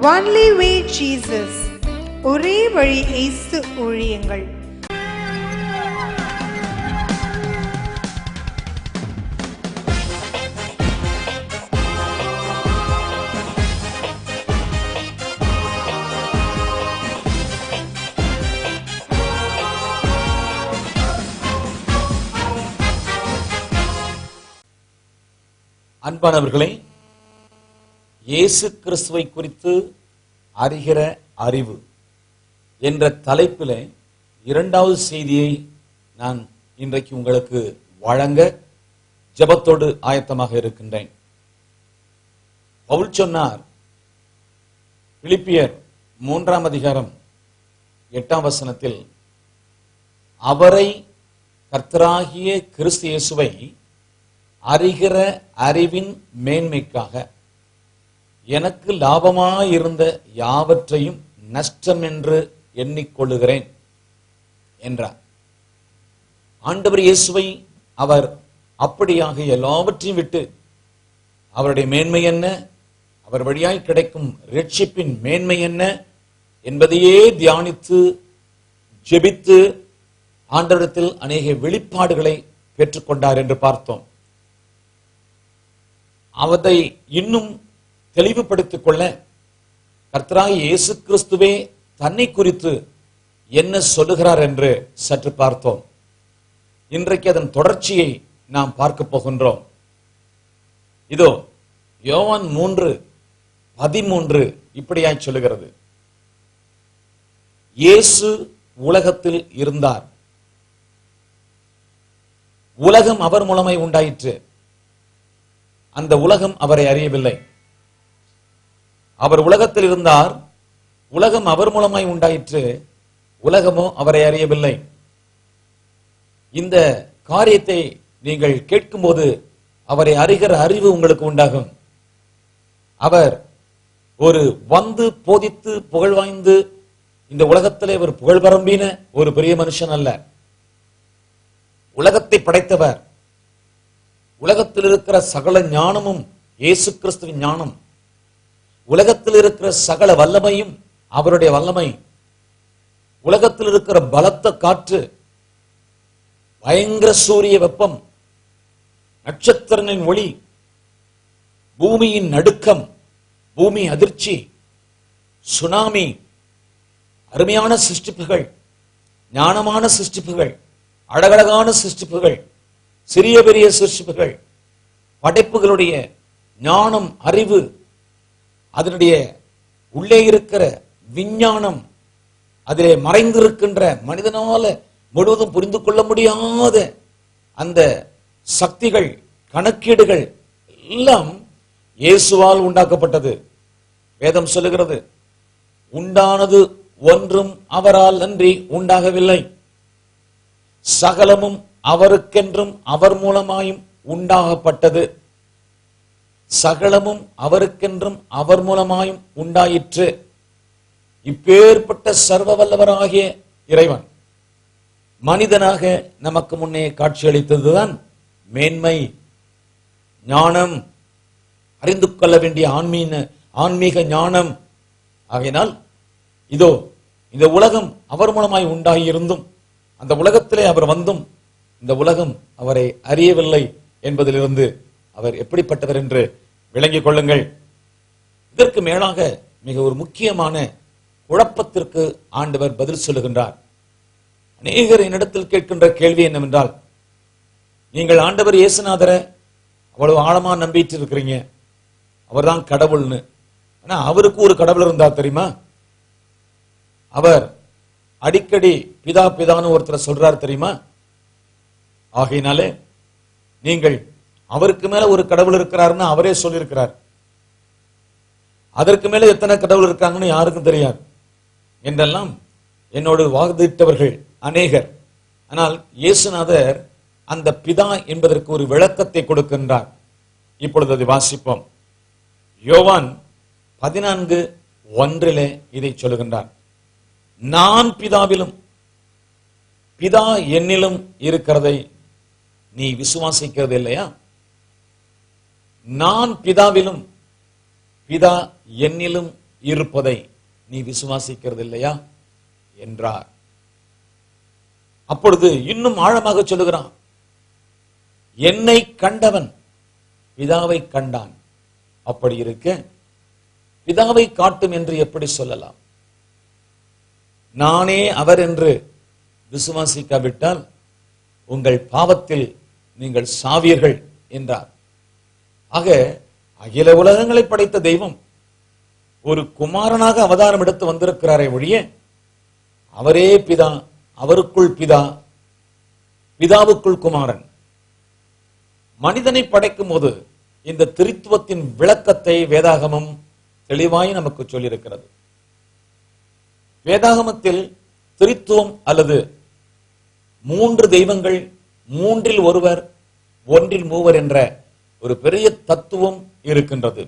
Only way Jesus. ஒரே வழி இயேசு ஊழியங்கள். அன்பானவர்களே, இயேசு கிறிஸ்துவை குறித்து அறிகிற அறிவு என்ற தலைப்பில் இரண்டாவது செய்தியை நான் இன்றைக்கு உங்களுக்கு வழங்க ஜெபத்தோடு ஆயத்தமாக இருக்கின்றேன். பவுல் சொன்னார், பிலிப்பியர் 3 அதிகாரம் 8 அவரை கர்த்தராகிய கிறிஸ்து இயேசுவை அறிகிற அறிவின் மேன்மைக்காக எனக்கு லாபமாயிருந்த யாவற்றையும் நஷ்டம் என்று எண்ணிக்கொள்ளுகிறேன் என்றார். ஆண்டவர் இயேசுவை அவர் அப்படியாக எல்லாவற்றையும் விட்டு அவருடைய மேன்மை என்ன, அவர் வழியாய் கிடைக்கும் இரட்சிப்பின் மேன்மை என்ன என்பதையே தியானித்து ஜெபித்து ஆண்டவரிடத்தில் அநேக வெளிப்பாடுகளை பெற்றுக்கொண்டார் என்று பார்த்தோம். அவரை இன்னும் தெளிவுபடுத்திக் கொள்ள கர்த்தராகிய இயேசு கிறிஸ்துவே தன்னை குறித்து என்ன சொல்லுகிறார் என்று சற்று பார்த்தோம். இன்றைக்கு அதன் தொடர்ச்சியை நாம் பார்க்க போகின்றோம். இதோ யோவான் 3:13 இப்படியாய் சொல்லுகிறது, இயேசு உலகத்தில் இருந்தார், உலகம் அவர் மூலமாய் உண்டாயிற்று, அந்த உலகம் அவரை அறியவில்லை. அவர் உலகத்தில் இருந்தார், உலகம் அவர் மூலமாய் உண்டாயிற்று, உலகமோ அவரை அறியவில்லை. இந்த காரியத்தை நீங்கள் கேட்கும்போது அவரை அறிகிற அறிவு உங்களுக்கு உண்டாகும். அவர் ஒரு வந்து போதித்து புகழ் வாய்ந்து இந்த உலகத்திலே ஒரு புகழ் பரம்பின ஒரு பெரிய மனுஷன் அல்ல. உலகத்தை படைத்தவர், உலகத்தில் இருக்கிற சகல ஞானமும் இயேசு கிறிஸ்துவின் ஞானம், உலகத்தில் இருக்கிற சகல வல்லமையும் அவருடைய வல்லமை, உலகத்தில் இருக்கிற பலத்த காற்று, பயங்கர சூரிய வெப்பம், நட்சத்திரங்களின் ஒளி, பூமியின் நடுக்கம், பூமி அதிர்ச்சி, சுனாமி, அருமையான சிருஷ்டிப்புகள், ஞானமான சிருஷ்டிப்புகள், அழகழகான சிருஷ்டிப்புகள், சிறிய பெரிய சிருஷ்டிப்புகள், படைப்புகளுடைய ஞானம், அறிவு, அதனுடைய உள்ளே இருக்கிற விஞ்ஞானம், அதிலே மறைந்திருக்கின்ற மனிதனால முழுவதும் புரிந்து கொள்ள முடியாத அந்த சக்திகள், கணக்கீடுகள் எல்லாம் இயேசுவால் உண்டாக்கப்பட்டது. வேதம் சொல்லுகிறது, உண்டானது ஒன்றும் அவரால் அன்றி உண்டாகவில்லை, சகலமும் அவருக்கென்றும் அவர் மூலமாயும் உண்டாகப்பட்டது, சகலமும் அவருக்கென்றும் அவர் மூலமாயும் உண்டாயிற்று. இப்பேற்பட்ட சர்வ வல்லவராகிய இறைவன் மனிதனாக நமக்கு முன்னே காட்சியளித்ததுதான் மேன்மை, ஞானம், அறிந்து கொள்ள வேண்டிய ஆன்மீக ஞானம். ஆகையினால் இதோ இந்த உலகம் அவர் மூலமாய் உண்டாகியிருந்தும் அந்த உலகத்திலே அவர் வந்தும் இந்த உலகம் அவரை அறியவில்லை என்பதிலிருந்து அவர் எப்படிப்பட்டவர் என்று விளங்கிக் கொள்ளுங்கள். இதற்கு மேலாக மிக ஒரு முக்கியமான குழப்பத்திற்கு ஆண்டவர் பதில் சொல்லுகின்றார். அநேகர் என்னிடத்தில் கேட்கின்ற கேள்வி என்னவென்றால், நீங்கள் ஆண்டவர் இயேசுநாதரை அவ்வளவு ஆழமா நம்பிட்டு இருக்கிறீங்க, அவர் தான் கடவுள்னு. ஆனா அவருக்கு ஒரு கடவுள் இருந்தா தெரியுமா? அவர் அடிக்கடி பிதா பிதான்னு ஒருத்தர் சொல்றார் தெரியுமா? ஆகையினாலே நீங்கள் அவருக்கு மேல ஒரு கடவுள் இருக்கிறாருன்னு அவரே சொல்லியிருக்கிறார். அதற்கு மேல எத்தனை கடவுள் இருக்காங்கன்னு யாருக்கும் தெரியாது என்றெல்லாம் என்னோடு வாதிட்டவர்கள் அநேகர். ஆனால் இயேசுநாதர் அந்த பிதா என்பதற்கு ஒரு விளக்கத்தை கொடுக்கின்றார். இப்பொழுது அதை வாசிப்போம். யோவான் 14:1 இதை சொல்லுகின்றார், நான் பிதாவிலும் பிதா என்னிலும் இருக்கிறதை நீ விசுவாசிக்கிறது இல்லையா? நான் பிதாவிலும் பிதா என்னிலும் இருப்பதை நீ விசுவாசிக்கிறது இல்லையா என்றார். அப்பொழுது இன்னும் ஆழமாக சொல்லுகிறான், என்னை கண்டவன் பிதாவை கண்டான். அப்படி இருக்க பிதாவை காட்டும் என்று எப்படி சொல்லலாம்? நானே அவர் என்று விசுவாசிக்காவிட்டால் உங்கள் பாவத்தில் நீங்கள் சாவீர்கள் என்றார். ஆக அகில உலகங்களை படைத்த தெய்வம் ஒரு குமாரனாக அவதாரம் எடுத்து வந்திருக்கிறாரே ஒழிய அவரே பிதா, அவருக்குள் பிதா, பிதாவுக்குள் குமாரன். மனிதனை படைக்கும் போது இந்த திரித்துவத்தின் விளக்கத்தை வேதாகமம் தெளிவாய் நமக்கு சொல்லியிருக்கிறது. வேதாகமத்தில் திரித்துவம் அல்லது மூன்று தெய்வங்கள், மூன்றில் ஒருவர் ஒன்றில் மூவர் என்ற ஒரு பெரிய தத்துவம் இருக்கின்றது.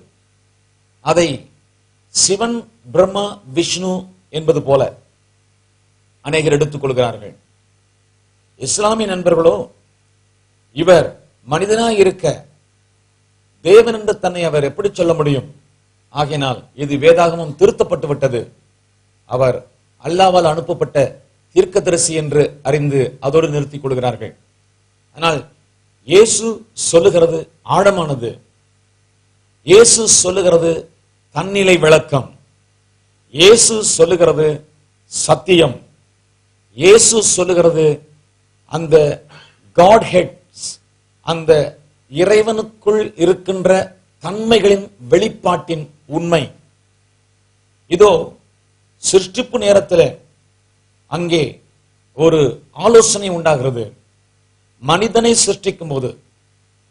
அதை சிவன், பிரம்மா, விஷ்ணு என்பது போல அநேகர் எடுத்துக் கொள்கிறார்கள். இஸ்லாமிய நண்பர்களோ இவர் மனிதனாய் இருக்க தேவன் என்று தன்னை அவர் எப்படி சொல்ல முடியும்? ஆகினால் இது வேதாகமம் திருத்தப்பட்டு விட்டது, அவர் அல்லாஹ்வால் அனுப்பப்பட்ட தீர்க்கதரிசி என்று அறிந்து அதோடு நிறுத்திக் கொள்கிறார்கள். ஆனால் இயேசு சொல்லுகிறது ஆழமானது. இயேசு சொல்லுகிறது தன்னிலை விளக்கம். இயேசு சொல்லுகிறது சத்தியம். இயேசு சொல்லுகிறது அந்த காட் ஹெட்ஸ், அந்த இறைவனுக்குள் இருக்கின்ற தன்மைகளின் வெளிப்பாட்டின் உண்மை. இதோ சிருஷ்டிப்பு நேரத்தில் அங்கே ஒரு ஆலோசனை உண்டாகிறது. மனிதனை சிருஷ்டிக்கும் போது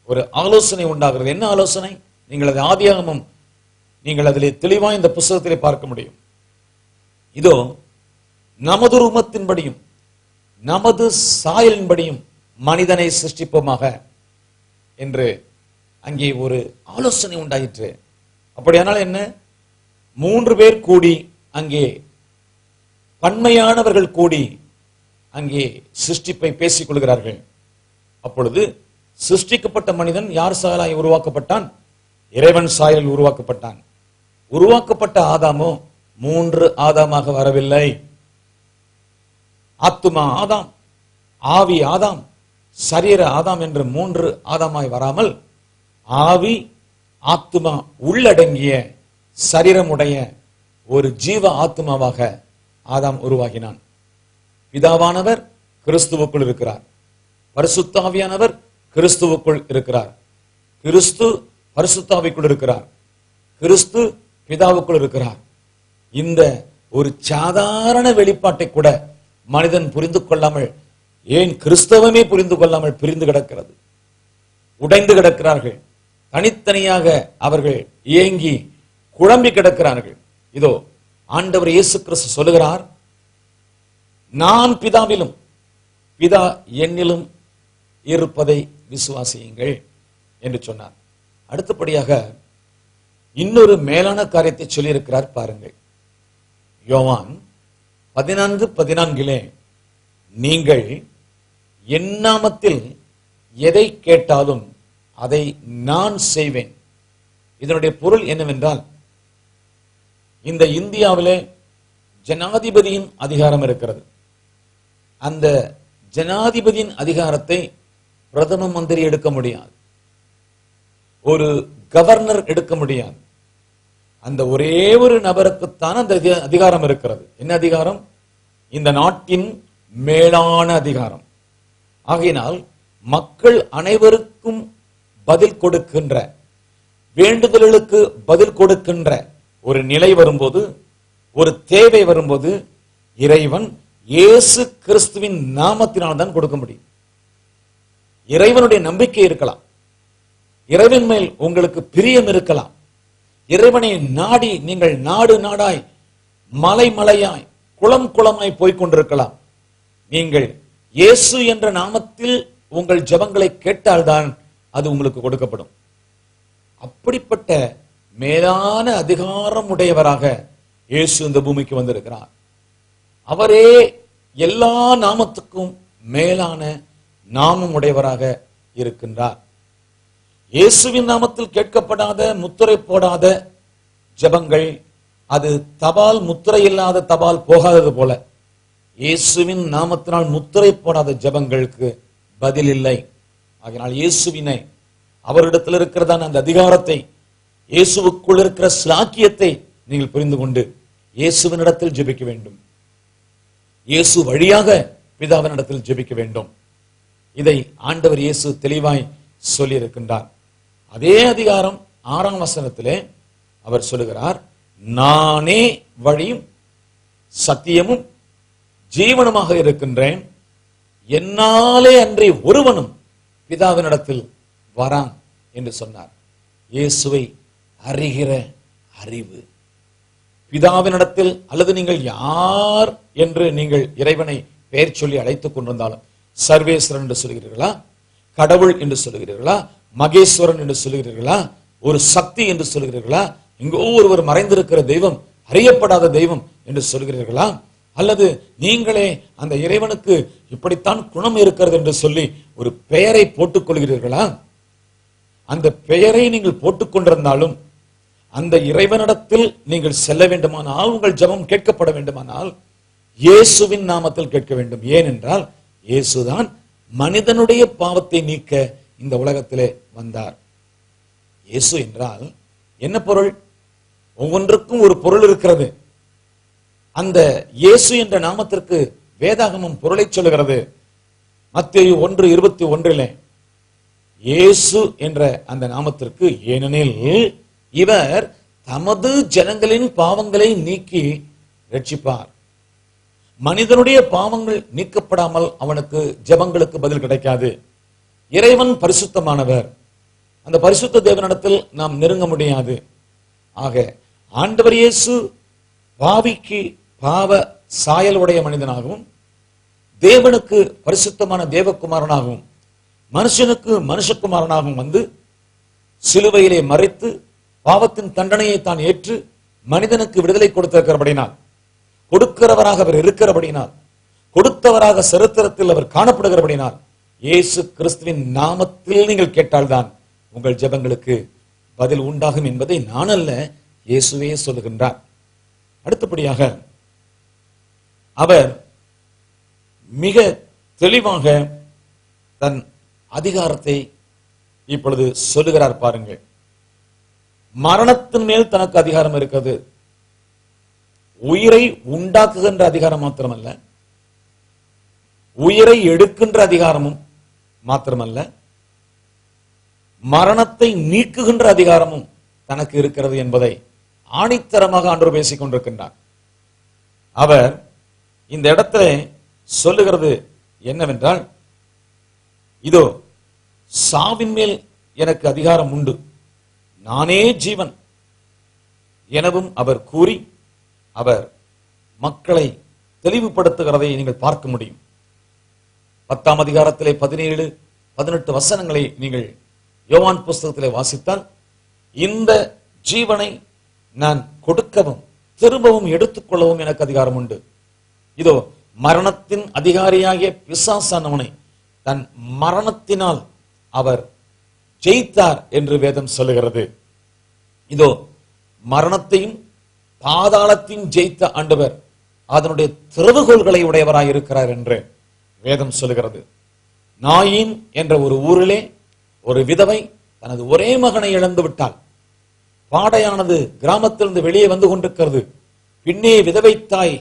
ஒரு ஆலோசனை உண்டாகிறது. என்ன ஆலோசனை? நீங்கள் அது ஆதியாகமம், நீங்கள் அதிலே தெளிவாக இந்த புத்தகத்திலே பார்க்க முடியும். இதோ நமது ரூபத்தின்படியும் நமது சாயலின்படியும் மனிதனை சிருஷ்டிப்போமாக என்று அங்கே ஒரு ஆலோசனை உண்டாயிற்று. அப்படியானால் என்ன? 3 பேர் கூடி, அங்கே பன்மையானவர்கள் கூடி அங்கே சிருஷ்டிப்பை பேசிக் கொள்கிறார்கள். அப்பொழுது சிருஷ்டிக்கப்பட்ட மனிதன் யார் சாயலாய் உருவாக்கப்பட்டான்? இறைவன் சாயலில் உருவாக்கப்பட்டான். உருவாக்கப்பட்ட ஆதாமோ 3 ஆதாமாக வரவில்லை. ஆத்துமா ஆதாம், ஆவி ஆதாம், சரீர ஆதாம் என்று 3 ஆதாமாய் வராமல் ஆவி, ஆத்துமா உள்ளடங்கிய சரீரமுடைய ஒரு ஜீவ ஆத்துமாவாக ஆதாம் உருவாகினான். பிதாவானவர் கிறிஸ்துவுக்குள் இருக்கிறார், பரிசுத்தாவியானவர் கிறிஸ்துவுக்குள் இருக்கிறார், கிறிஸ்து பரிசுத்தாவிக்குள் இருக்கிறார், கிறிஸ்து பிதாவுக்குள் இருக்கிறார். இந்த ஒரு சாதாரண வெளிப்பாட்டை கூட மனிதன் புரிந்து கொள்ளாமல், ஏன் கிறிஸ்தவமே புரிந்து கொள்ளாமல் பிரிந்து கிடக்கிறது, உடைந்து கிடக்கிறார்கள். தனித்தனியாக அவர்கள் ஏங்கி குழம்பி கிடக்கிறார்கள். இதோ ஆண்டவர் இயேசு கிறிஸ்து சொல்லுகிறார், நான் பிதாவிலும் பிதா என்னிலும் இருப்பதை விசுவாசியுங்கள் என்று சொன்னார். அடுத்தபடியாக இன்னொரு மேலான காரியத்தை சொல்லியிருக்கிறார் பாருங்கள். யோவான் 14:14 நீங்கள் என் நாமத்தில் எதை கேட்டாலும் அதை நான் செய்வேன். இதனுடைய பொருள் என்னவென்றால், இந்த இந்தியாவிலே ஜனாதிபதியின் அதிகாரம் இருக்கிறது. அந்த ஜனாதிபதியின் அதிகாரத்தை பிரதம மந்திரி எடுக்க முடியாது, ஒரு கவர்னர் எடுக்க முடியாது. அந்த ஒரே ஒரு நபருக்குத்தான் அந்த அதிகாரம் இருக்கிறது. என்ன அதிகாரம்? இந்த நாட்டின் மேலான அதிகாரம். ஆகையினால் மக்கள் அனைவருக்கும் பதில் கொடுக்கின்ற, வேண்டுதல்களுக்கு பதில் கொடுக்கின்ற ஒரு நிலை வரும்போது, ஒரு தேவை வரும்போது, இறைவன் இயேசு கிறிஸ்துவின் நாமத்தினால் தான் கொடுக்க முடியும். இறைவனுடைய நம்பிக்கை இருக்கலாம், இறைவன் மேல் உங்களுக்கு பிரியம் இருக்கலாம், இறைவனை நாடி நீங்கள் நாடு நாடாய், மலை மலையாய், குளம் குளமாய் போய்கொண்டிருக்கலாம். நீங்கள் இயேசு என்ற நாமத்தில் உங்கள் ஜெபங்களை கேட்டால்தான் அது உங்களுக்கு கொடுக்கப்படும். அப்படிப்பட்ட மேலான அதிகாரம் உடையவராக இயேசு இந்த பூமிக்கு வந்திருக்கிறார். அவரே எல்லா நாமத்துக்கும் மேலான நாமம் உடையவராக இருக்கின்றார். இயேசுவின் நாமத்தில் கேட்கப்படாத, முத்திரை போடாத ஜெபங்கள் அது தபால் முத்திரை இல்லாத தபால் போகாதது போல இயேசுவின் நாமத்தினால் முத்திரை போடாத ஜெபங்களுக்கு பதில் இல்லை. ஆகையால் இயேசுவினை, அவரிடத்தில் இருக்கிறதான அந்த அதிகாரத்தை, இயேசுவுக்குள் இருக்கிற ஸ்லாக்கியத்தை நீங்கள் புரிந்து கொண்டு இயேசுவினிடத்தில் ஜெபிக்க வேண்டும். இயேசு வழியாக பிதாவினிடத்தில் ஜெபிக்க வேண்டும். இதை ஆண்டவர் இயேசு தெளிவாய் சொல்லி இருக்கின்றார். அதே அதிகாரம் 6ஆம் வசனத்திலே அவர் சொல்லுகிறார், நானே வழியும் சத்தியமும் ஜீவனுமாக இருக்கின்றேன், என்னாலே அன்றி ஒருவனும் பிதாவினிடத்தில் வரான் என்று சொன்னார். இயேசுவை அறிகிற அறிவு, பிதாவினிடத்தில், அல்லது நீங்கள் யார் என்று நீங்கள் இறைவனை பெயர் சொல்லி அழைத்துக் கொண்டிருந்தாலும், சர்வேஸ்வரன் என்று சொல்கிறீர்களா, கடவுள் என்று சொல்கிறீர்களா, மகேஸ்வரன் என்று சொல்கிறீர்களா, ஒரு சக்தி என்று சொல்கிறீர்களா, இங்கோ ஒருவர் மறைந்திருக்கிற தெய்வம், அறியப்படாத தெய்வம் என்று சொல்கிறீர்களா, அல்லது நீங்களே அந்த இறைவனுக்கு இப்படித்தான் குணம் இருக்கிறது என்று சொல்லி ஒரு பெயரை போட்டுக் கொள்கிறீர்களா? அந்த பெயரை நீங்கள் போட்டுக் கொண்டிருந்தாலும் அந்த இறைவனிடத்தில் நீங்கள் செல்ல வேண்டுமானால், உங்கள் ஜெபம் கேட்கப்பட வேண்டுமானால் இயேசுவின் நாமத்தில் கேட்க வேண்டும். ஏனென்றால் இயேசுதான் மனிதனுடைய பாவத்தை நீக்க இந்த உலகத்திலே வந்தார். இயேசு என்றால் என்ன பொருள்? ஒவ்வொன்றுக்கும் ஒரு பொருள் இருக்கிறது. அந்த இயேசு என்ற நாமத்திற்கு வேதாகமம் பொருளை சொல்லுகிறது. மத்தேயு 1:21 இயேசு என்ற அந்த நாமத்திற்கு, ஏனெனில் இவர் தமது ஜனங்களின் பாவங்களை நீக்கி ரட்சிப்பார். மனிதனுடைய பாவங்கள் நீக்கப்படாமல் அவனுக்கு ஜெபங்களுக்கு பதில் கிடைக்காது. இறைவன் பரிசுத்தமானவர். அந்த பரிசுத்த தேவனிடத்தில் நாம் நெருங்க முடியாது. ஆக ஆண்டவர் இயேசு பாவிக்கு பாவ சாயல் உடைய மனிதனாகவும், தேவனுக்கு பரிசுத்தமான தேவகுமாரனாகவும், மனுஷனுக்கு மனுஷகுமாரனாகவும் வந்து சிலுவையிலே மறைத்து பாவத்தின் தண்டனையை தான் ஏற்று மனிதனுக்கு விடுதலை கொடுத்திருக்கிறபடினால், கொடுக்கிறவராக அவர் இருக்கிறபடினால், கொடுத்தவராக சரித்திரத்தில் அவர் காணப்படுகிறபடினால், இயேசு கிறிஸ்துவின் நாமத்தில் நீங்கள் கேட்டால்தான் உங்கள் ஜெபங்களுக்கு பதில் உண்டாகும் என்பதை நான் அல்ல, இயேசுவே சொல்லுகின்றார். அடுத்தபடியாக அவர் மிக தெளிவாக தன் அதிகாரத்தை இப்பொழுது சொல்லுகிறார். பாருங்கள், மரணத்தின் மேல் தனக்கு அதிகாரம் இருக்கிறது. உயிரை உண்டாக்குகின்ற அதிகாரம் மாத்திரமல்ல, உயிரை எடுக்கின்ற அதிகாரமும் மாத்திரமல்ல, மரணத்தை நீக்குகின்ற அதிகாரமும் தனக்கு இருக்கிறது என்பதை ஆணித்தரமாக ஆண்டவர் பேசிக் கொண்டிருக்கின்றார். அவர் இந்த இடத்துல சொல்லுகிறது என்னவென்றால், இதோ சாவின் மேல் எனக்கு அதிகாரம் உண்டு, நானே ஜீவன் எனவும் அவர் கூறி அவர் மக்களை தெளிவுபடுத்துகிறதை நீங்கள் பார்க்க முடியும். 10ஆம் அதிகாரத்திலே 17-18 வசனங்களை நீங்கள் யோவான் புஸ்தகத்திலே வாசித்தால், இந்த ஜீவனை நான் கொடுக்கவும் திரும்பவும் எடுத்துக்கொள்ளவும் எனக்கு அதிகாரம் உண்டு. இதோ மரணத்தின் அதிகாரியாகிய பிசாசானவனை தன் மரணத்தினால் அவர் ஜெயித்தார் என்று வேதம் சொல்லுகிறது. இதோ மரணத்தையும் பாதாளத்தையும் ஜெயித்த ஆண்டவர் அதனுடைய திறவுகோல்களை உடையவராய் இருக்கிறார் என்று வேதம் சொல்லுகிறது. நாயின் என்ற ஒரு ஊரிலே ஒரு விதவை தனது ஒரே மகனை இழந்து விட்டாள். பாடையானது கிராமத்திலிருந்து வெளியே வந்து கொண்டிருக்கிறது. பின்னே விதவை தாய்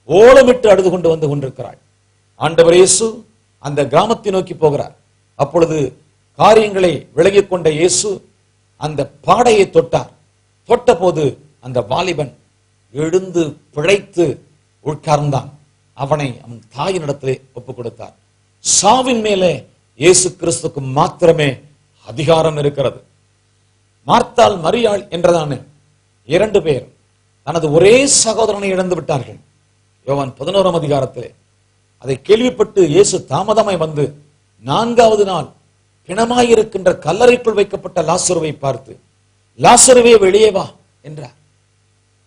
ஓலமிட்டு அழுது கொண்டு வந்து கொண்டிருக்கிறாள். ஆண்டவர் இயேசு அந்த கிராமத்தை நோக்கி போகிறார். அப்பொழுது காரியங்களை விலகிக் கொண்ட இயேசு அந்த பாடையை தொட்டார். தொட்ட போது அந்த வாலிபன் எழுந்து பிழைத்து உட்கார்ந்தான். அவனை அவன் தாயினிடத்திலே ஒப்புக் கொடுத்தார். சாவின் மேலே இயேசு கிறிஸ்துக்கு மாத்திரமே அதிகாரம் இருக்கிறது. மார்த்தாள் மரியாள் என்றதான 2 பேர் தனது ஒரே சகோதரனை இழந்து விட்டார்கள். யோவான் 11ஆம் அதிகாரத்திலே அதை கேள்விப்பட்டு இயேசு தாமதமாய் வந்து 4வது நாள் பிணமாயிருக்கின்ற கல்லறைக்குள் வைக்கப்பட்ட லாசருவை பார்த்து, லாசருவே வெளியே வா என்றார்.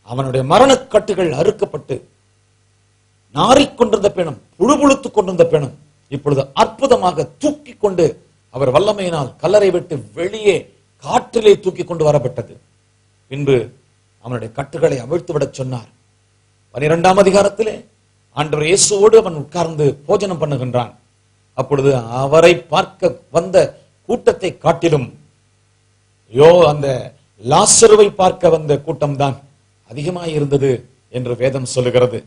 அவனுடைய மரணக்கட்டுகள் அறுக்கப்பட்டு நாறிக்கொண்டிருந்த பிணம், புழுபுழுத்துக் கொண்டிருந்த பிணம் இப்பொழுது அற்புதமாக தூக்கி கொண்டு அவர் வல்லமையினால் கல்லறை விட்டு வெளியே காற்றிலே தூக்கி கொண்டு வரப்பட்டது. பின்பு அவனுடைய கட்டுகளை அவிழ்த்து விடச் சொன்னார். 12ஆம் அதிகாரத்திலே ஆண்டவர் இயேசுவோடு அவன் உட்கார்ந்து போஜனம் பண்ணுகின்றான். அப்பொழுது அவரை பார்க்க வந்த கூட்டத்தை காட்டிலும் அந்த லாசருவை பார்க்க வந்த கூட்டம்தான் அதிகமாய் இருந்தது என்று வேதம் சொல்லுகிறது.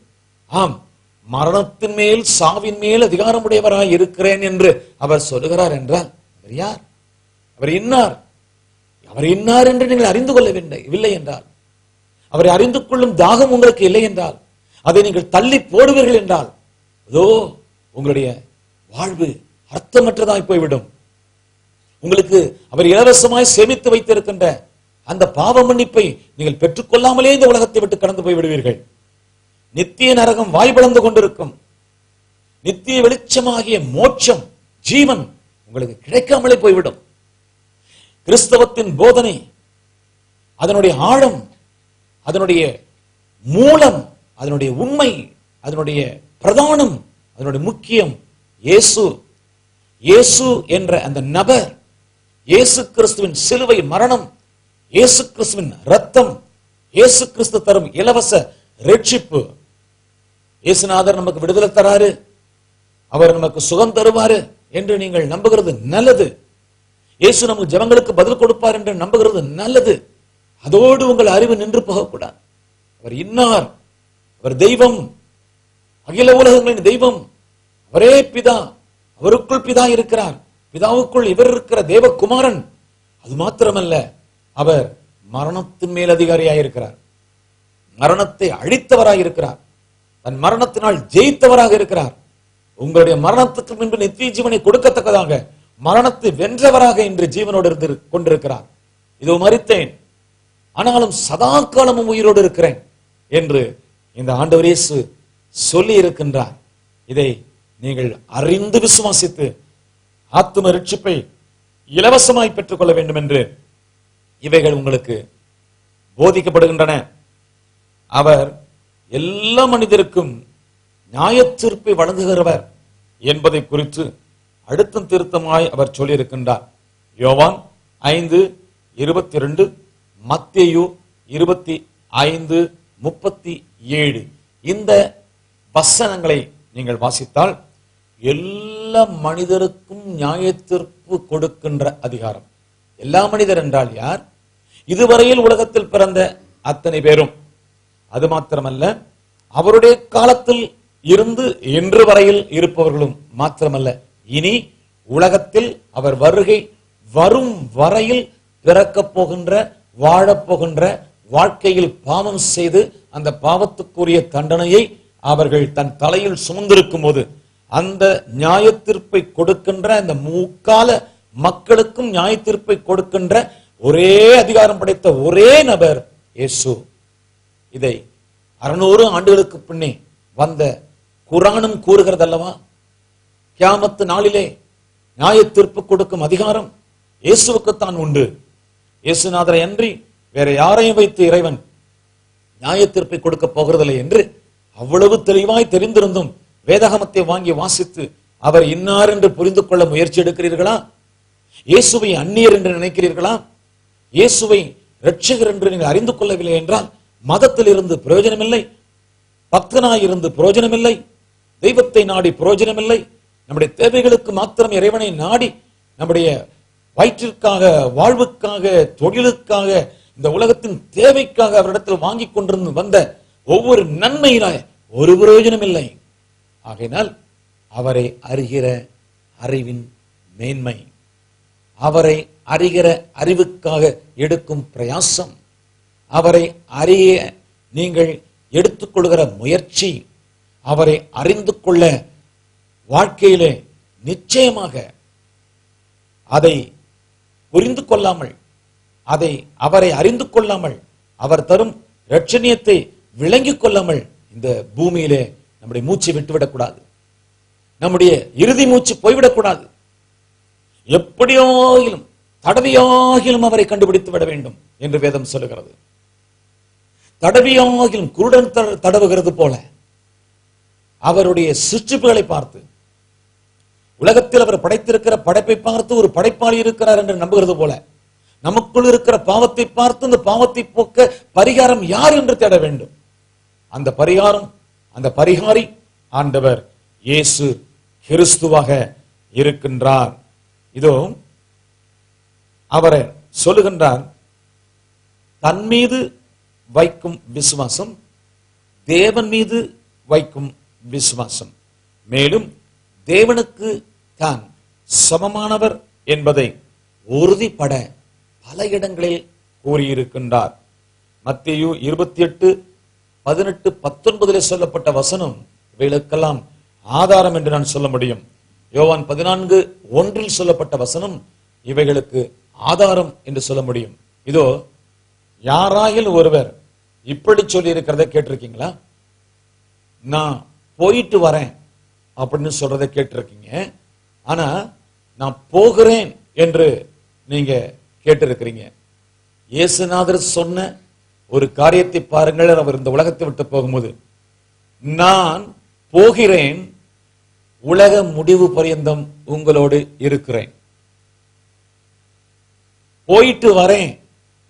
ஆம், மரணத்தின் மேல் சாவின் மேல் அதிகாரமுடையவராய் இருக்கிறேன் என்று அவர் சொல்லுகிறார் என்றால் அவர் யார்? அவர் இன்னார். அவர் இன்னார் என்று நீங்கள் அறிந்து கொள்ளவில்லை என்றால், அவரை அறிந்து கொள்ளும் தாகம் உங்களுக்கு இல்லை என்றால், அதை நீங்கள் தள்ளி போடுவீர்கள் என்றால், அதோ உங்களுடைய வாழ்வு அர்த்தமற்றதாய் போய்விடும். உங்களுக்கு அவர் இலவசமாய் சேமித்து வைத்திருக்கின்ற அந்த பாவ மன்னிப்பை நீங்கள் பெற்றுக்கொள்ளாமலே இந்த உலகத்தை விட்டு கடந்து போய் விடுவீர்கள். நித்திய நரகம் வாய்பிளந்து கொண்டிருக்கும். நித்திய வெளிச்சமாகிய மோட்சம், ஜீவன் உங்களுக்கு கிடைக்காமலே போய்விடும். கிறிஸ்தவத்தின் போதனை, அதனுடைய ஆழம், அதனுடைய மூலம், அதனுடைய உண்மை, அதனுடைய பிரதானம், அதனுடைய முக்கியம் இயேசு. இயேசு என்ற அந்த நபர், இயேசு கிறிஸ்துவின் சிலுவை மரணம், இயேசு கிறிஸ்துவின் ரத்தம், இயேசு கிறிஸ்து தரும் இலவச ரட்சிப்பு. இயேசுநாதர் நமக்கு விடுதலை தராரு, அவர் நமக்கு சுகம் தருவாரு என்று நீங்கள் நம்புகிறது நல்லது. இயேசு நமக்கு ஜெபங்களுக்கு பதில் கொடுப்பார் என்று நம்புகிறது நல்லது. அதோடு உங்கள் அறிவு நின்று போகக்கூடாது. அவர் இன்னார், அவர் தெய்வம், அகில உலகங்களின் தெய்வம், அவரே பிதா, அவருக்குள் பிதா இருக்கிறார், பிதாவுக்குள் இவர் இருக்கிற தேவகுமாரன். அது மாத்திரமல்ல, அவர் மரணத்தின் மேல் அதிகாரியாயிருக்கிறார், மரணத்தை அழித்தவராயிருக்கிறார், தன் மரணத்தினால் ஜெயித்தவராக இருக்கிறார். உங்களுடைய மரணத்துக்கு முன்பு நித்திய ஜீவனை கொடுக்கத்தக்கதாக மரணத்தை வென்றவராக இன்று ஜீவனோடு இருந்து கொண்டிருக்கிறார். இதோ மரித்தேன், ஆனாலும் சதா காலமும் உயிரோடு இருக்கிறேன் என்று இந்த ஆண்டவர் இயேசு சொல்லி இருக்கின்றார். இதை நீங்கள் அறிந்து விசுவாசித்து ஆத்தும ரட்சிப்பை இலவசமாய் பெற்றுக் கொள்ள வேண்டும் என்று இவைகள் உங்களுக்கு போதிக்கப்படுகின்றன. அவர் எல்லா மனிதருக்கும் நியாயத்தீர்ப்பை வழங்குகிறவர் என்பதை குறித்து அடுத்த திருத்தமாய் அவர் சொல்லியிருக்கின்றார். யோவான் 5:22, மத்தேயு 25:37 இந்த வசனங்களை நீங்கள் வாசித்தால் எல்லா மனிதருக்கும் நியாயத்தீர்ப்பு கொடுக்கின்ற அதிகாரம். எல்லா மனிதர் என்றால் யார்? இதுவரையில் உலகத்தில் பிறந்த அத்தனை பேரும். அது மாத்திரமல்ல, அவருடைய காலத்தில் இருந்து இன்று வரையில் இருப்பவர்களும் மாத்திரமல்ல, இனி உலகத்தில் அவர் வருகை வரும் வரையில் பிறக்கப் போகின்ற, வாழப்போகின்ற, வாழ்க்கையில் பாவம் செய்து அந்த பாவத்துக்குரிய தண்டனையை அவர்கள் தன் தலையில் சுமந்திருக்கும் போது அந்த நியாயத்தீர்ப்பை கொடுக்கின்ற, அந்த முக்கால மக்களுக்கும் நியாயத்தீர்ப்பை கொடுக்கின்ற ஒரே அதிகாரம் படைத்த ஒரே நபர் இயேசு. இதை 600 ஆண்டுகளுக்கு பின்னே வந்த குர்ஆனும் கூறுகிறது அல்லவா? கியாமத்து நாளிலே நியாயத்தீர்ப்பு கொடுக்கும் அதிகாரம் இயேசுவுக்குத்தான் உண்டு. இயேசுநாதரை அன்றி வேற யாரையும் வைத்து இறைவன் நியாயத்தீர்ப்பை கொடுக்க போகிறதில்லை என்று அவ்வளவு தெளிவாய் தெரிந்திருந்தும் வேதாகமத்தை வாங்கி வாசித்து அவர் இன்னார் என்று புரிந்து கொள்ள முயற்சி எடுக்கிறீர்களா? இயேசுவை அந்நியர் என்று நினைக்கிறீர்களா? இயேசுவை இரட்சகர் என்று நீங்கள் அறிந்து கொள்ளவில்லை என்றால் மதத்தில் இருந்து பிரயோஜனமில்லை, பக்தனாய் இருந்து பிரயோஜனமில்லை, தெய்வத்தை நாடி பிரயோஜனமில்லை. நம்முடைய தேவைகளுக்கு மாத்திரம் இறைவனை நாடி நம்முடைய வயிற்றிற்காக, வாழ்வுக்காக, தொழிலுக்காக, இந்த உலகத்தின் தேவைக்காக அவரிடத்தில் வாங்கி கொண்டிருந்து வந்த ஒவ்வொரு நன்மையினால ஒரு பிரயோஜனம் இல்லை. ஆகையினால் அவரை அறிகிற அறிவின் மேன்மை, அவரை அறிகிற அறிவுக்காக எடுக்கும் பிரயாசம், அவரை அறிய நீங்கள் எடுத்துக்கொள்கிற முயற்சி, அவரை அறிந்து கொள்ள வாழ்க்கையிலே நிச்சயமாக அதை புரிந்து கொள்ளாமல், அவரை அறிந்து கொள்ளாமல், அவர் தரும் இரட்சணியத்தை விளங்கிக் கொள்ளாமல் இந்த பூமியிலே நம்முடைய மூச்சு விட்டுவிடக்கூடாது, நம்முடைய இறுதி மூச்சு போய்விடக்கூடாது. எப்படியாகிலும் தடவியாகிலும் அவரை கண்டுபிடித்து விட வேண்டும் என்று வேதம் சொல்லுகிறது. தடவியாகிலும் குருடன் தடவுகிறது போல அவருடைய சிருஷ்டிப்புகளை பார்த்து, உலகத்தில் அவர் படைத்திருக்கிற படைப்பை பார்த்து ஒரு படைப்பாளி இருக்கிறார் என்று நம்புகிறது போல நமக்குள் இருக்கிற பாவத்தை பார்த்து அந்த பாவத்தை போக்க பரிகாரம் யார் என்று தேட வேண்டும். அந்த பரிகாரம், அந்த பரிகாரி ஆண்டவர் இயேசு கிறிஸ்துவாக இருக்கின்றார். இதோ அவரை சொல்லுகின்றார், தன் மீது வைக்கும் விசுவாசம் தேவன் மீது வைக்கும் விசுவாசம், மேலும் தேவனுக்கு தான் சமமானவர் என்பதை உறுதிப்பட பல இடங்களில் கூறியிருக்கின்றார். மத்தேயு 28:18-19 சொல்லப்பட்ட வசனம் இவைகளுக்கெல்லாம் ஆதாரம் என்று நான் சொல்ல முடியும். யோவான் 14:1 சொல்லப்பட்ட வசனம் இவைகளுக்கு ஆதாரம் என்று சொல்ல முடியும். இதோ யாராயில் ஒருவர் இப்படி சொல்லி இருக்கிறத கேட்டிருக்கீங்களா? நான் போயிட்டு வரேன் அப்படின்னு சொல்றதை கேட்டிருக்கீங்க. ஆனா நான் போகிறேன் என்று நீங்க கேட்டிருக்கிறீங்க. இயேசுநாதர் சொன்ன ஒரு காரியத்தை பாருங்கள். அவர் இந்த உலகத்தை விட்டு போகும்போது, நான் போகிறேன், உலக முடிவு பரியந்தம் உங்களோடு இருக்கிறேன். போயிட்டு வரேன்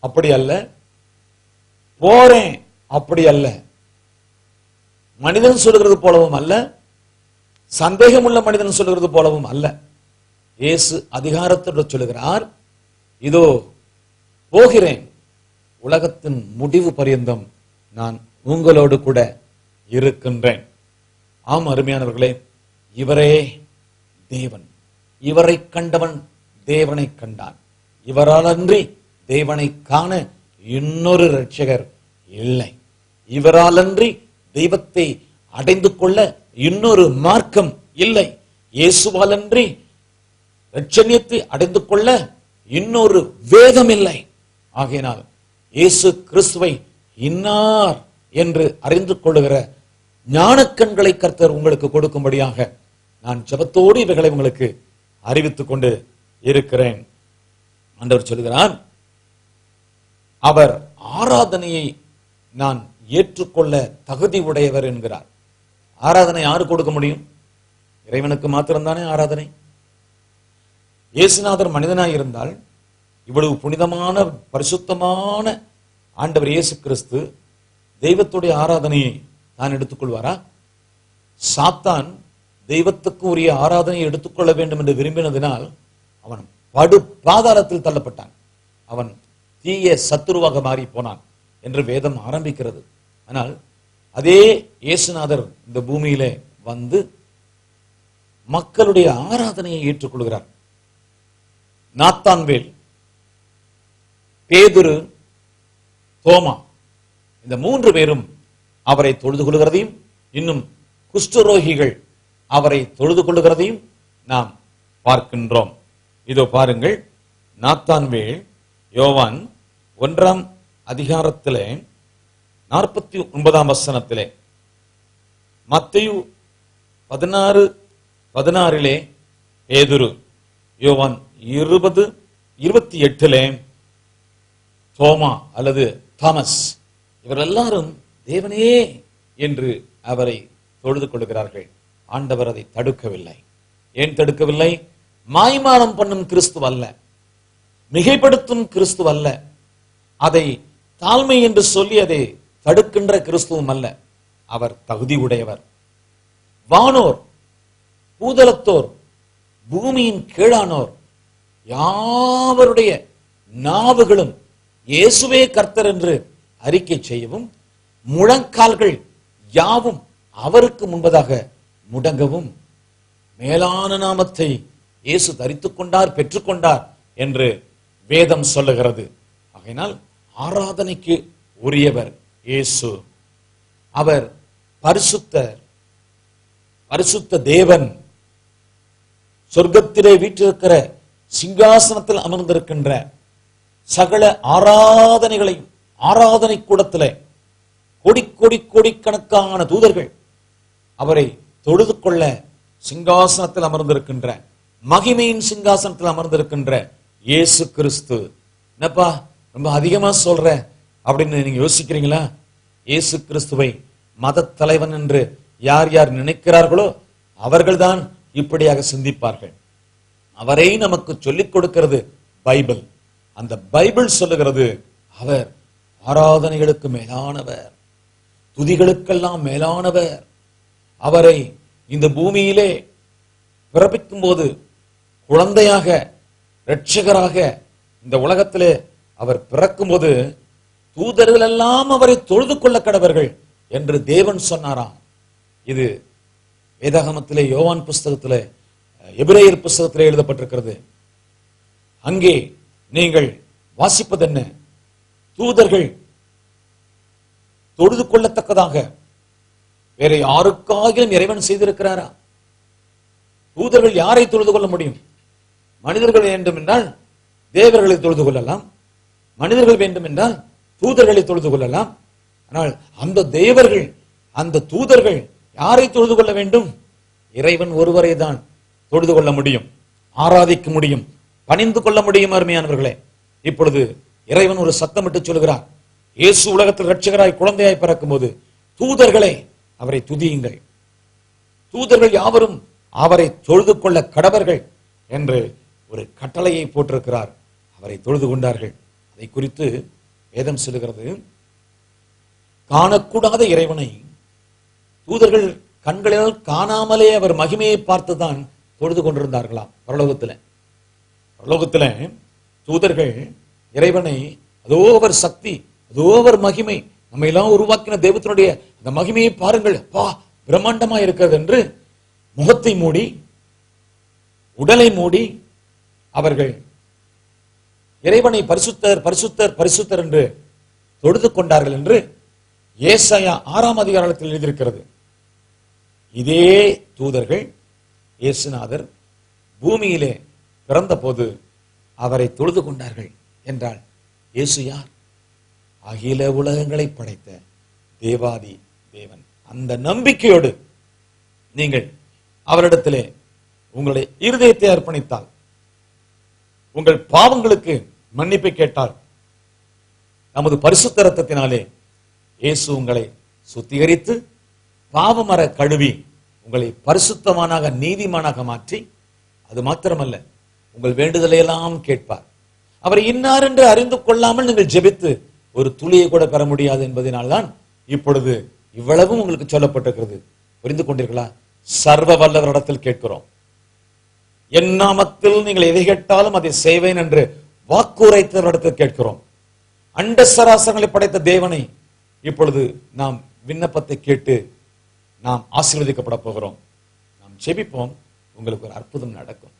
அப்படி அல்ல, போறேன் அப்படி அல்ல, மனிதன் சொல்லுகிறது போலவும் அல்ல, சந்தேகம் உள்ள மனிதன் சொல்லுகிறது போலவும் அல்ல. இயேசு அதிகாரத்தோடு சொல்லுகிறார், இதோ போகிறேன், உலகத்தின் முடிவு பரியந்தம் நான் உங்களோடு கூட இருக்கின்றேன். ஆம் அருமையானவர்களே, இவரே தேவன். இவரை கண்டவன் தேவனை கண்டான். இவரால் அன்றி தேவனை காண இன்னொரு இரட்சகர் இல்லை. இவரால் அன்றி தெய்வத்தை அடைந்து கொள்ள இன்னொரு மார்க்கம் இல்லை. இயேசுவால் அன்றி இரட்சணியத்தை அடைந்து கொள்ள இன்னொரு வேதம் இல்லை. ஆகையினால் இயேசு கிறிஸ்துவை இன்னார் என்று அறிந்து கொள்ளுகிற ஞானக்கண்களை கர்த்தர் உங்களுக்கு கொடுக்கும்படியாக நான் ஜெபத்தோடு இவைகளை உங்களுக்கு அறிவித்துக் கொண்டு இருக்கிறேன். ஆண்டவர் சொல்கிறார், அவர் ஆராதனையை நான் ஏற்றுக்கொள்ள தகுதி உடையவர் என்கிறார். ஆராதனை யாரு கொடுக்க முடியும்? இறைவனுக்கு மாத்திரம்தானே ஆராதனை. இயேசுநாதர் மனிதனாய் இருந்தால் இவ்வளவு புனிதமான பரிசுத்தமான ஆண்டவர் இயேசு கிறிஸ்து தெய்வத்துடைய ஆராதனையை தான் எடுத்துக்கொள்வாரா? சாத்தான் தெய்வத்துக்கு உரிய ஆராதனையை எடுத்துக்கொள்ள வேண்டும் என்று விரும்பினதினால் அவன் படு பாதாளத்தில் தள்ளப்பட்டான். அவன் தீய சத்துருவாக மாறி போனான் என்று வேதம் ஆரம்பிக்கிறது. ஆனால் அதே இயேசுநாதர் இந்த பூமியிலே வந்து மக்களுடைய ஆராதனையை ஏற்றுக்கொள்கிறார். நாத்தான்வேல், பேதுரு, தோமா, இந்த 3 பேரும் அவரை தொழுது கொள்கிறதையும், இன்னும் குஷ்டரோகிகள் அவரை தொழுது கொள்ளுகிறதையும் நாம் பார்க்கின்றோம். இதோ பாருங்கள், நாத்தான்வேல் யோவான் 1 அதிகாரத்திலே 49 வசனத்திலே, மத்தேயு 16:16 பேதுரு, யோவான் 20:28 தோமா அல்லது தாமஸ், இவர் எல்லாரும் தேவனே என்று அவரை தொழுது கொள்கிறார்கள். ஆண்டவர் அதை தடுக்கவில்லை. ஏன் தடுக்கவில்லை? மாய்மானம் பண்ணும் கிறிஸ்து அல்ல, மிகைப்படுத்தும் கிறிஸ்து அல்ல, அதை தாழ்மை என்று சொல்லி அதை தடுக்கின்ற கிறிஸ்துவும் அல்ல. அவர் தகுதி உடையவர். வானோர், பூதலத்தோர், பூமியின் கீழானோர் யாவருடைய நாவுகளும் இயேசுவே கர்த்தர் என்று அறிக்கை செய்யவும், முழங்கால்கள் யாவும் அவருக்கு முன்பதாக முடங்கவும், மேலான நாமத்தை இயேசு தரித்துக் கொண்டார், பெற்றுக்கொண்டார் என்று வேதம் சொல்லுகிறது. ஆகையினால் ஆராதனைக்கு உரியவர் இயேசு. அவர் பரிசுத்தர், பரிசுத்த தேவன். சொர்க்கத்திலே வீற்றிருக்கிற சிங்காசனத்தில் அமர்ந்திருக்கின்ற சகல ஆராதனைகளையும், ஆராதனை கூடத்திலே கோடிக்கணக்கான தூதர்கள் அவரை தொழுது கொள்ள சிங்காசனத்தில் அமர்ந்திருக்கின்ற, மகிமையின் சிங்காசனத்தில் அமர்ந்திருக்கின்ற இயேசு கிறிஸ்து. என்னப்பா ரொம்ப அதிகமா சொல்ற அப்படின்னு நீங்க யோசிக்கிறீங்களா? இயேசு கிறிஸ்துவை மத தலைவன் என்று யார் யார் நினைக்கிறார்களோ அவர்கள்தான் இப்படியாக சிந்திப்பார்கள். அவரை நமக்கு சொல்லிக் கொடுக்கிறது பைபிள். அந்த பைபிள் சொல்லுகிறது, அவர் ஆராதனைகளுக்கு மேலானவர், துதிகளுக்கெல்லாம் மேலானவர். அவரை இந்த பூமியிலே பிறப்பிக்கும் போது குழந்தையாக, இரட்சகராக இந்த உலகத்திலே அவர் பிறக்கும் போது தூதர்கள் எல்லாம் அவரை தொழுது கொள்ள கடவர்கள் என்று தேவன் சொன்னாராம். இது வேதாகமத்திலே, யோவான் புஸ்தகத்திலே, எபிரேயர் புஸ்தகத்திலே எழுதப்பட்டிருக்கிறது. அங்கே நீங்கள் வாசிப்பது என்ன? தூதர்கள் தொழுது கொள்ளத்தக்கதாக வேற யாருக்காகிலும் இறைவன் செய்திருக்கிறாரா? தூதர்கள் யாரை தொழுது கொள்ள முடியும்? மனிதர்கள் வேண்டும் என்றால் தேவர்களை தொழுது கொள்ளலாம், மனிதர்கள் வேண்டும் என்றால் தூதர்களை தொழுது கொள்ளலாம். ஆனால் அந்த தேவர்கள், அந்த தூதர்கள் யாரை தொழுது கொள்ள வேண்டும்? இறைவன் ஒருவரை தான் தொழுது கொள்ள முடியும், ஆராதிக்க முடியும், பணிந்து கொள்ள முடியும். அருமையானவர்களே, இப்பொழுது இறைவன் ஒரு சத்தமிட்டு சொல்கிறார், இயேசு உலகத்தில் இரட்சகராய் குழந்தையாய் பிறக்கும் போது தூதர்களை அவரை துதியுங்கள், தூதர்கள் யாவரும் அவரை தொழுது கொள்ள கடவர்கள் என்று ஒரு கட்டளையை போட்டிருக்கிறார். அவரை தொழுது கொண்டார்கள். அதை குறித்து வேதம் சொல்லுகிறது, காணக்கூடாத இறைவனை தூதர்கள் கண்களில் காணாமலே அவர் மகிமையை பார்த்துதான் தொழுது கொண்டிருந்தார்களாம். பரலோகத்துல தூதர்கள் இறைவனை, அதோ அவர் சக்தி, அதோ அவர் மகிமை, நம்ம எல்லாம் உருவாக்கின தெய்வத்தினுடைய அந்த மகிமையை பாருங்கள், பா பிரம்மாண்டமா இருக்கிறது என்று முகத்தை மூடி, உடலை மூடி அவர்கள் இறைவனை பரிசுத்தர் பரிசுத்தர் பரிசுத்தர் என்று தொழுது கொண்டார்கள் என்று ஏசாயா 6ஆம் அதிகாரத்தில் எழுதியிருக்கிறது. இதே தூதர்கள் இயேசுநாதர் பூமியிலே பிறந்த போது அவரை தொழுது கொண்டார்கள் என்றால் இயேசு யார்? அகில உலகங்களை படைத்த தேவாதி தேவன். அந்த நம்பிக்கையோடு நீங்கள் அவரிடத்திலே உங்களுடைய இருதயத்தை அர்ப்பணித்தால், உங்கள் பாவங்களுக்கு மன்னிப்பை கேட்டால், நமது பரிசுத்த இரத்தத்தினாலே இயேசு உங்களை சுத்திகரித்து பாவமர கழுவி உங்களை பரிசுத்தமானாக, நீதிமானாக மாற்றி, அது மாத்திரமல்ல, உங்கள் வேண்டுதலை எல்லாம் கேட்பார். அவர் இன்னார் என்று அறிந்து கொள்ளாமல் நீங்கள் ஜெபித்து ஒரு துளியை கூட பெற முடியாது என்பதனால்தான் இப்பொழுது இவ்வளவும் உங்களுக்கு சொல்லப்பட்டிருக்கிறது. புரிந்து கொண்டீர்களா? சர்வ வல்லவரிடத்தில் கேட்கிறோம். என் நாமத்தில் நீங்கள் எதை கேட்டாலும் அதை செய்வேன் என்று வாக்குரைத்தவரிடத்தில் கேட்கிறோம். அண்ட சராசரங்களை படைத்த தேவனை இப்பொழுது நாம் விண்ணப்பத்தை கேட்டு நாம் ஆசீர்வதிக்கப்பட போகிறோம். நாம் ஜெபிப்போம், உங்களுக்கு ஒரு அற்புதம் நடக்கும்.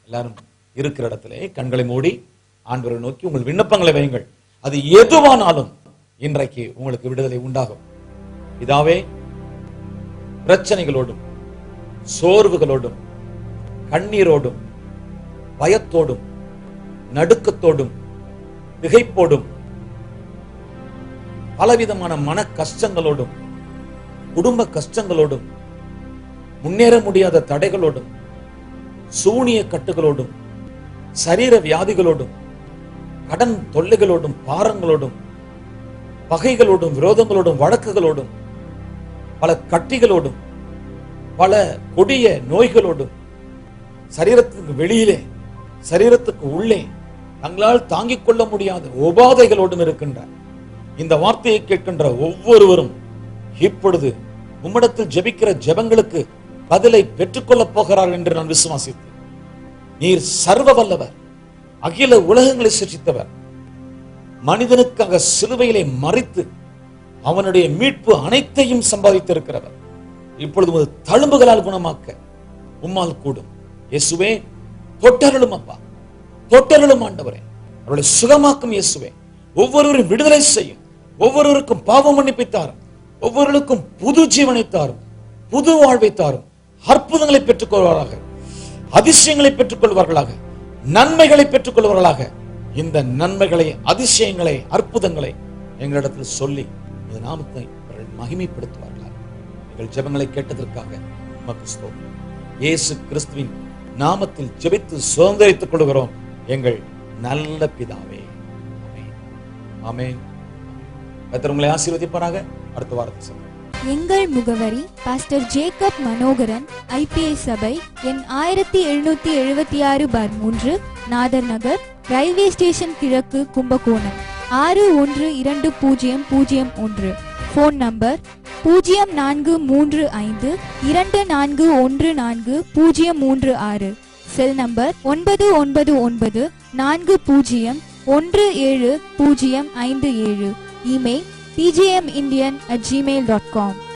எல்லாரும் இருக்கிற இடத்திலே கண்களை மூடி ஆண்டவரை நோக்கி உங்கள் விண்ணப்பங்களை வையுங்கள். அது எதுவானாலும் இன்றைக்கு உங்களுக்கு விடுதலை உண்டாகும். இதாவே, பிரச்சனைகளோடும், சோர்வுகளோடும், கண்ணீரோடும், பயத்தோடும், நடுக்கத்தோடும், திகைப்போடும், பலவிதமான மன கஷ்டங்களோடும், குடும்ப கஷ்டங்களோடும், முன்னேற முடியாத தடைகளோடும், சூனிய கட்டுகளோடும், சரீர வியாதிகளோடும், கடன் தொல்லைகளோடும், பாரங்களோடும், பகைகளோடும், விரோதங்களோடும், வழக்குகளோடும், பல கட்டிகளோடும், பல கொடிய நோய்களோடும், சரீரத்துக்கு வெளியிலே, சரீரத்துக்கு உள்ளே தங்களால் தாங்கிக் கொள்ள முடியாத உபாதைகளோடும் இருக்கின்றார். இந்த வார்த்தையை கேட்கின்ற ஒவ்வொருவரும் இப்பொழுது உம்மிடத்தில் ஜெபிக்கிற ஜெபங்களுக்கு பதிலை பெற்றுக்கொள்ளப் போகிறார்கள் என்று நான் விசுவாசித்தேன். நீர் சர்வ வல்லவர், அகில உலகங்களை சிருஷ்டித்தவர், மனிதனுக்காக சிலுவையிலே மரித்து அவனுடைய மீட்பு அனைத்தையும் சம்பாதித்திருக்கிறவர். இப்பொழுது தழும்புகளால் குணமாக்க உம்மால் கூடும். இயேசுவே, தொட்டருளும் அப்பா, தொட்டருளும் ஆண்டவரே, அவர்களை சுகமாக்கும் இயேசுவே. ஒவ்வொருவரும் விடுதலை செய்யும், ஒவ்வொருவருக்கும் பாவ மன்னிப்பை தாரும், ஒவ்வொருவருக்கும் புது ஜீவனை தாரும், புது வாழ்வை தாரும். அற்புதங்களை பெற்றுக் கொள்வார்களாக, அதிசயங்களை பெற்றுக் கொள்வார்களாக, நன்மைகளை பெற்றுக் கொள்வார்களாக. இந்த நன்மைகளை, அதிசயங்களை, அற்புதங்களை எங்களிடத்தில் சொல்லி இந்த நாமத்தை அவர்கள் மகிமைப்படுத்துவார்களாக. எங்கள் ஜெபங்களை கேட்டதற்காக உமக்கு ஸ்தோத்திரம். இயேசு கிறிஸ்துவின் நாமத்தில் ஜெபித்து சுதந்திரித்துக் கொள்கிறோம் எங்கள் நல்ல பிதாவே. ஆமென். ஆமென். கர்த்தர் உங்களை ஆசீர்வதிப்பாராக. அடுத்த வாரத்தில் சொல்லுங்கள். எங்கள் முகவரி பாஸ்டர் ஜேக்கப் மனோகரன், ஐபிஎஸ் சபை, எண் 1776/3, நாதர் நகர், ரயில்வே ஸ்டேஷன் கிழக்கு, Kumbakonam 612001. Phone number 0435241436. Cell number 9994017057. Email pjmindian@gmail.com.